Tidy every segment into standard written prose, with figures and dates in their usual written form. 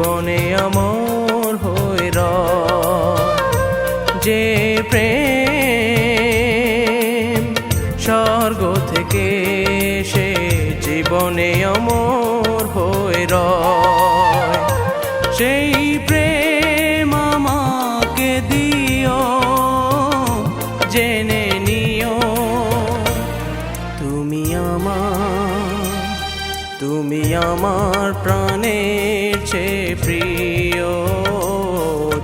জীবনে অমর হয়ে রয়। যে প্রেম স্বর্গ থেকে সে জীবনে অমর হয়ে রয়, সেই প্রেম আমাকে দিও, জেনে নিও তুমি আমার প্রাণের চেয়ে প্রিয়,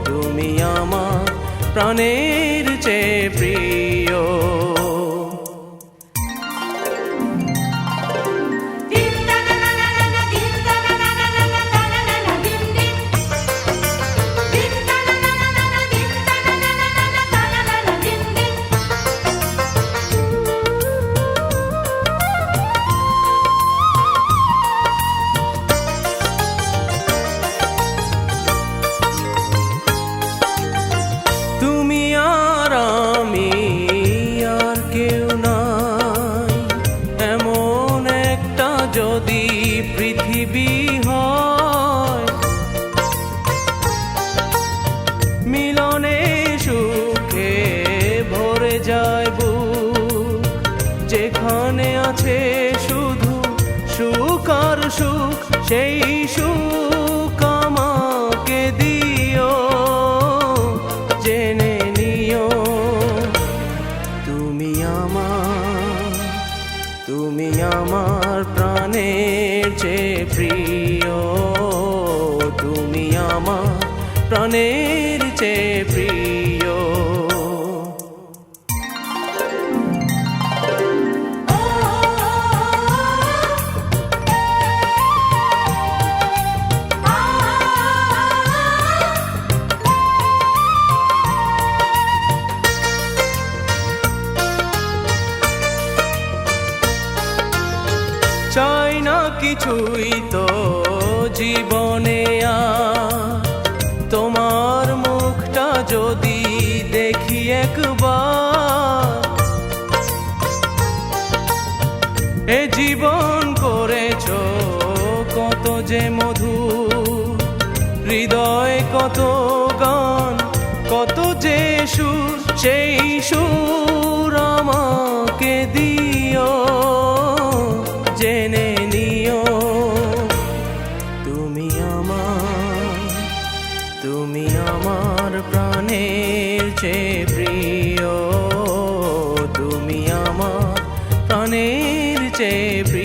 তুমি আমার প্রাণের চেয়ে প্রিয়। তুমি আর আমি আর কেউ নাই, এমন একটা যদি পৃথিবী হয়, মিলনে সুখে ভরে যায় বুক, যেখানে আছে শুধু সুখ আর সুখ, সেই সুখ আমাকে দিও, জেনে নিও তুমি আমার প্রাণের চেয়ে প্রিয়, তুমি আমার প্রাণের চেয়ে প্রিয়। চাই না কিছুই তো জীবনে আর, তোমার মুখটা যদি দেখি একবার, এ জীবন করেছো কত যে মধুর, হৃদয়ে কত গান কত যে সুর, সেই সুর আমাকে দিও, জেনে নিও তুমি আমার প্রাণের চেয়ে প্রিয়, তুমি আমার প্রাণের চেয়ে প্রিয়।